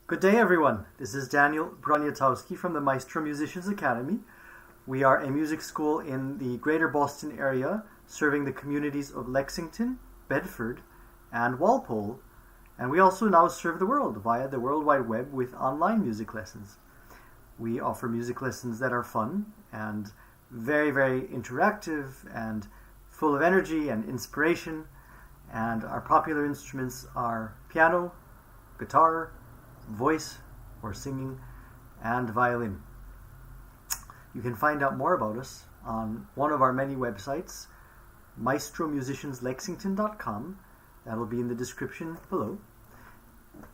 Good day, everyone. This is Daniel Broniatowski from the Maestro Musicians Academy. We are a music school in the greater Boston area, serving the communities of Lexington, Bedford, and Walpole. And we also now serve the world via the World Wide Web with online music lessons. We offer music lessons that are fun and very, very interactive and full of energy and inspiration. And our popular instruments are piano, guitar, voice or singing, and violin. You can find out more about us on one of our many websites, maestromusicianslexington.com. That'll be in the description below.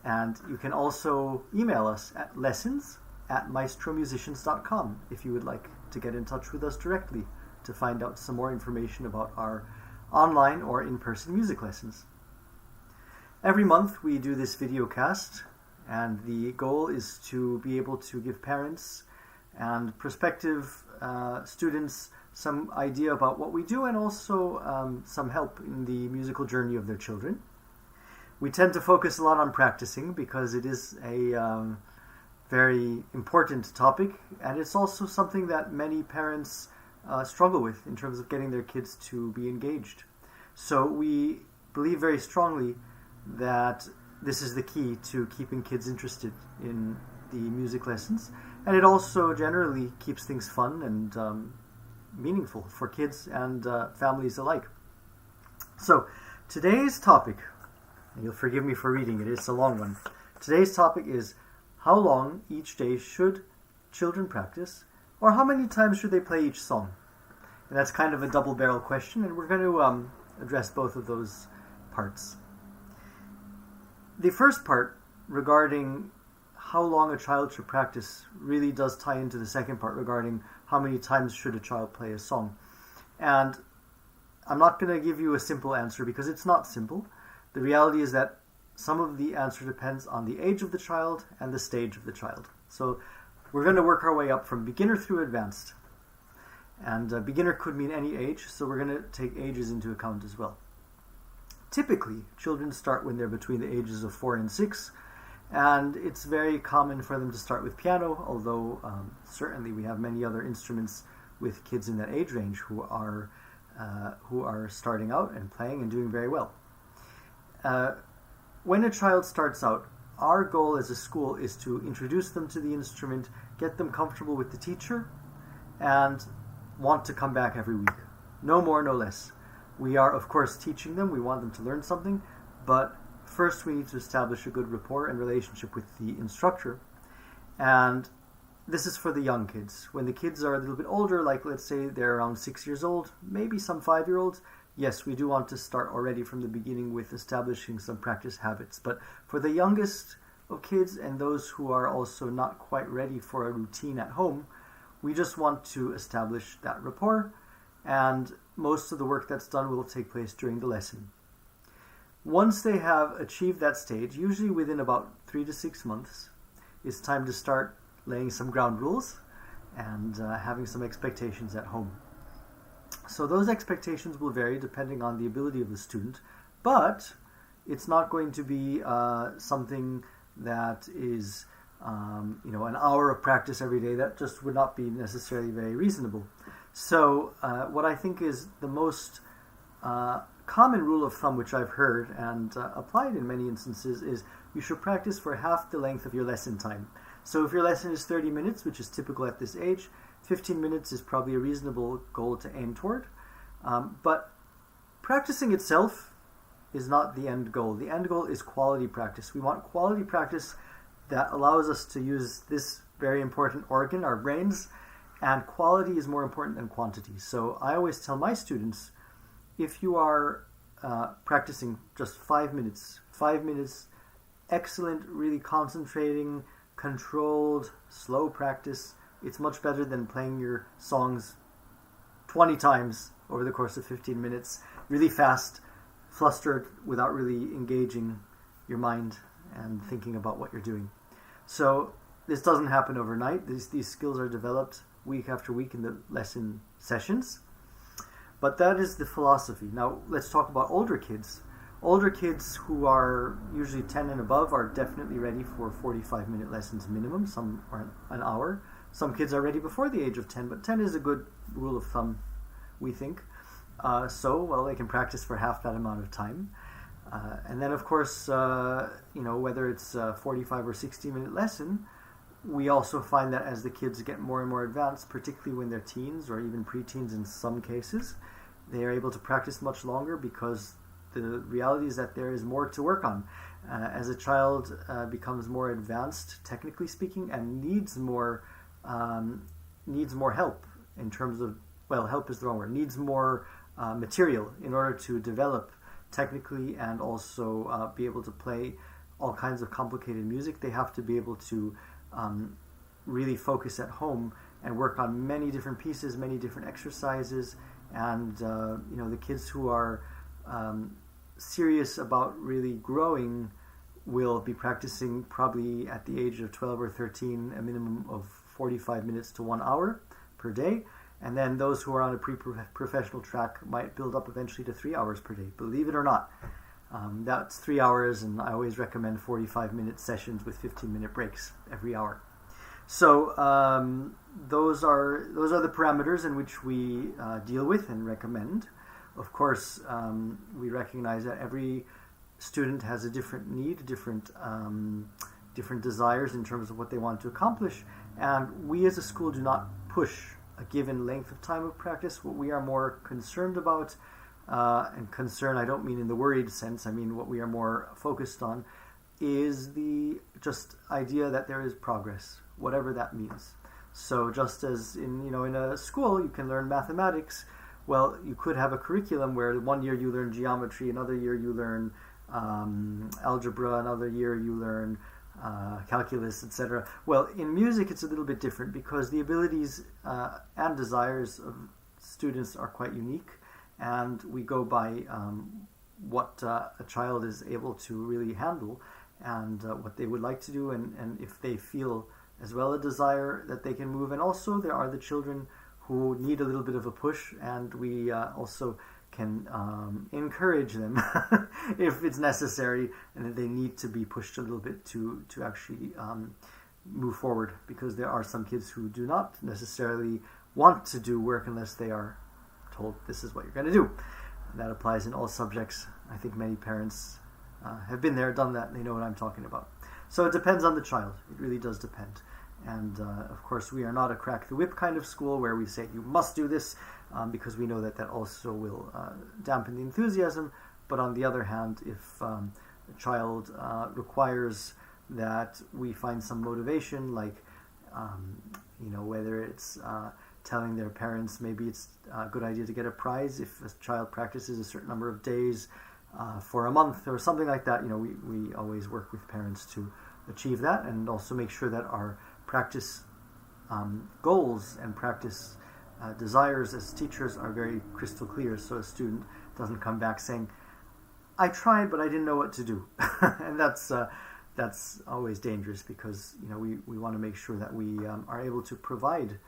And you can also email us at lessons@maestromusicians.com if you would like to get in touch with us directly to find out some more information about our online or in-person music lessons. Every month we do this video cast, and the goal is to be able to give parents and prospective students some idea about what we do and also some help in the musical journey of their children. We tend to focus a lot on practicing because it is a very important topic, and it's also something that many parents struggle with in terms of getting their kids to be engaged. So we believe very strongly that this is the key to keeping kids interested in the music lessons, and it also generally keeps things fun and meaningful for kids and families alike. So today's topic, and you'll forgive me for reading it, it's a long one. Today's topic is how long each day should children practice, or how many times should they play each song? And that's kind of a double-barrel question, and we're going to address both of those parts. The first part regarding how long a child should practice really does tie into the second part regarding how many times should a child play a song. And I'm not going to give you a simple answer because it's not simple. The reality is that some of the answer depends on the age of the child and the stage of the child. So we're going to work our way up from beginner through advanced. And beginner could mean any age, so we're going to take ages into account as well. Typically, children start when they're between the ages of 4 and 6, and it's very common for them to start with piano, although certainly we have many other instruments with kids in that age range who are starting out and playing and doing very well. When a child starts out, our goal as a school is to introduce them to the instrument, get them comfortable with the teacher, and want to come back every week. No more, no less. We are, of course, teaching them. We want them to learn something, but first we need to establish a good rapport and relationship with the instructor. And this is for the young kids. When the kids are a little bit older, like let's say they're around 6 years old, maybe some 5-year-olds, yes, we do want to start already from the beginning with establishing some practice habits. But for the youngest of kids and those who are also not quite ready for a routine at home, we just want to establish that rapport, and most of the work that's done will take place during the lesson. Once they have achieved that stage, usually within about 3 to 6 months, it's time to start laying some ground rules and having some expectations at home. So those expectations will vary depending on the ability of the student, but it's not going to be something that is an hour of practice every day. That just would not be necessarily very reasonable. So what I think is the most common rule of thumb, which I've heard and applied in many instances, is you should practice for half the length of your lesson time. So if your lesson is 30 minutes, which is typical at this age, 15 minutes is probably a reasonable goal to aim toward. But practicing itself is not the end goal. The end goal is quality practice. We want quality practice that allows us to use this very important organ, our brains, and quality is more important than quantity. So I always tell my students, if you are practicing just 5 minutes, excellent, really concentrating, controlled, slow practice, it's much better than playing your songs 20 times over the course of 15 minutes, really fast, flustered, without really engaging your mind and thinking about what you're doing. So this doesn't happen overnight. These skills are developed week after week in the lesson sessions. But that is the philosophy. Now let's talk about older kids. Older kids who are usually 10 and above are definitely ready for 45-minute lessons minimum. Some are an hour. Some kids are ready before the age of 10, but 10 is a good rule of thumb, we think. They can practice for half that amount of time. And then, of course, whether it's a 45 or 60-minute lesson, we also find that as the kids get more and more advanced, particularly when they're teens or even preteens in some cases, they are able to practice much longer because the reality is that there is more to work on. As a child becomes more advanced, technically speaking, and needs more help in terms of, help is the wrong word, needs more material in order to develop technically and also be able to play all kinds of complicated music. They have to be able to really focus at home and work on many different pieces, many different exercises, and the kids who are serious about really growing will be practicing probably at the age of 12 or 13 a minimum of 45 minutes to 1 hour per day. And then those who are on a pre-professional track might build up eventually to 3 hours per day. Believe it or not, that's 3 hours, and I always recommend 45-minute sessions with 15-minute breaks every hour. So those are the parameters in which we deal with and recommend. Of course, we recognize that every student has a different need, different desires in terms of what they want to accomplish, and we as a school do not push a given length of time of practice. What we are more concerned about, and concern I don't mean in the worried sense, I mean what we are more focused on, is the just idea that there is progress, whatever that means. So just as in a school you can learn mathematics, well, you could have a curriculum where 1 year you learn geometry, another year you learn algebra, another year you learn calculus, etc. Well, in music it's a little bit different because the abilities and desires of students are quite unique, and we go by what a child is able to really handle and what they would like to do, and if they feel as well a desire that they can move. And also there are the children who need a little bit of a push, and we also can encourage them if it's necessary, and that they need to be pushed a little bit to actually move forward, because there are some kids who do not necessarily want to do work unless they are told this is what you're going to do. And that applies in all subjects. I think many parents have been there, done that, and they know what I'm talking about. So it depends on the child. It really does depend. And of course, we are not a crack the whip kind of school where we say you must do this, because we know that also will dampen the enthusiasm. But on the other hand, if a child requires that we find some motivation, like whether it's telling their parents maybe it's a good idea to get a prize if a child practices a certain number of days for a month or something like that, we always work with parents to achieve that, and also make sure that our practice goals and practice desires as teachers are very crystal clear, so a student doesn't come back saying, I tried but I didn't know what to do. And that's always dangerous, because we want to make sure that we are able to provide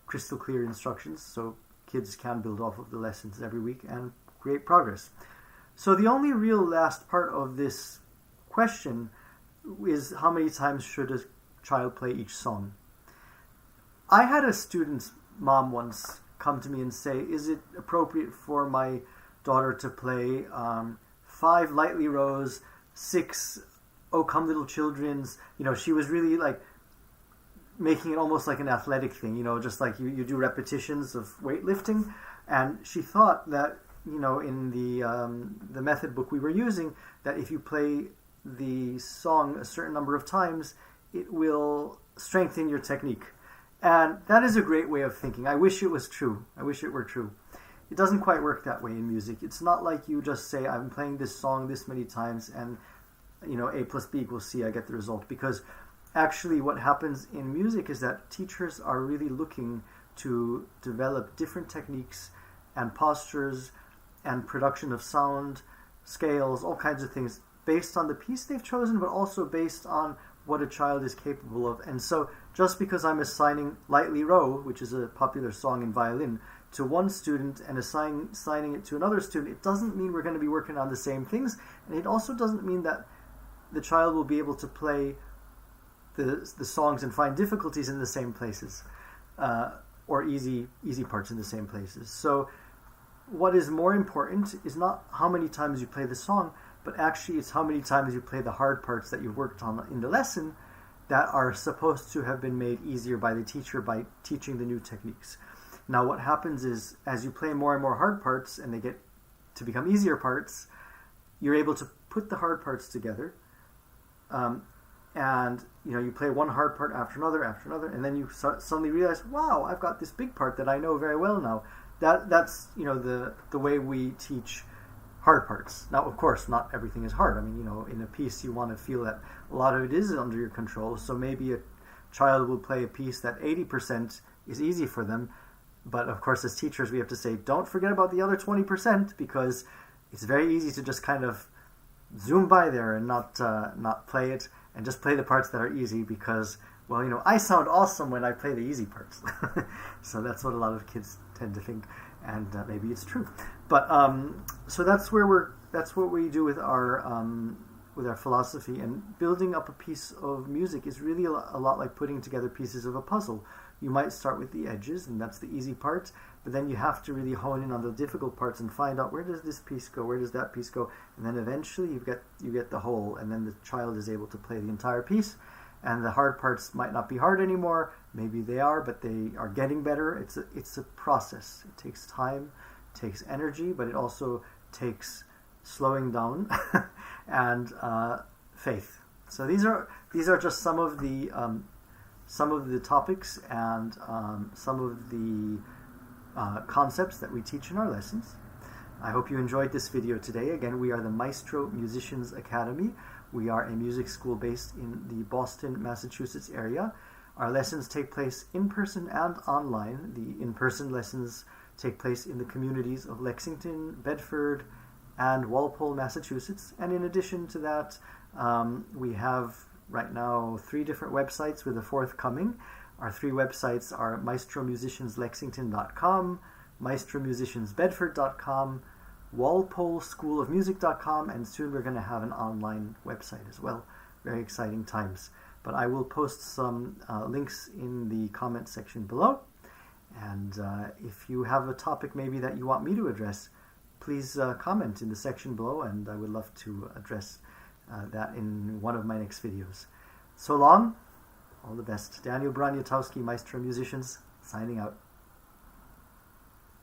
crystal clear instructions so kids can build off of the lessons every week and create progress. So the only real last part of this question is, how many times should a child play each song? I had a student's mom once come to me and say, is it appropriate for my daughter to play 5 Lightly Rose, 6 O Come Little Children's? She was really like making it almost like an athletic thing, just like you do repetitions of weightlifting. And she thought that, in the method book we were using, that if you play the song a certain number of times, it will strengthen your technique. And that is a great way of thinking. I wish it was true. I wish it were true. It doesn't quite work that way in music. It's not like you just say, I'm playing this song this many times and, A plus B equals C, I get the result. Because actually what happens in music is that teachers are really looking to develop different techniques and postures and production of sound, scales, all kinds of things based on the piece they've chosen, but also based on what a child is capable of. And so just because I'm assigning Lightly Row, which is a popular song in violin, to one student and assigning it to another student, it doesn't mean we're going to be working on the same things, and it also doesn't mean that the child will be able to play the songs and find difficulties in the same places, or easy parts in the same places. So what is more important is not how many times you play the song, but actually it's how many times you play the hard parts that you've worked on in the lesson that are supposed to have been made easier by the teacher by teaching the new techniques. Now what happens is, as you play more and more hard parts and they get to become easier parts, you're able to put the hard parts together, and you play one hard part after another, and then you suddenly realize, wow, I've got this big part that I know very well now. That's the way we teach hard parts. Now, of course, not everything is hard. I mean, in a piece you want to feel that a lot of it is under your control. So maybe a child will play a piece that 80% is easy for them, but of course, as teachers, we have to say, don't forget about the other 20%, because it's very easy to just kind of zoom by there and not play it, and just play the parts that are easy because, well, I sound awesome when I play the easy parts. So that's what a lot of kids tend to think, and maybe it's true. But so that's what we do with our philosophy. And building up a piece of music is really a lot like putting together pieces of a puzzle. You might start with the edges, and that's the easy part, but then you have to really hone in on the difficult parts and find out, where does this piece go, where does that piece go, and then eventually you get the whole, and then the child is able to play the entire piece. And the hard parts might not be hard anymore, maybe they are, but they are getting better. It's a process. It takes time, it takes energy, but it also takes slowing down and faith. So these are just some of the topics and some of the concepts that we teach in our lessons. I hope you enjoyed this video today. Again, we are the Maestro Musicians Academy. We are a music school based in the Boston, Massachusetts area. Our lessons take place in person and online. The in-person lessons take place in the communities of Lexington, Bedford, and Walpole, Massachusetts. And in addition to that, we have right now 3 different websites with a 4th coming. Our 3 websites are maestromusicianslexington.com, maestromusiciansbedford.com, walpoleschoolofmusic.com, and soon we're going to have an online website as well. Very exciting times. But I will post some links in the comment section below. And if you have a topic maybe that you want me to address, please comment in the section below, and I would love to address that in one of my next videos. So long, all the best. Daniel Broniatowski, Maestro Musicians, signing out.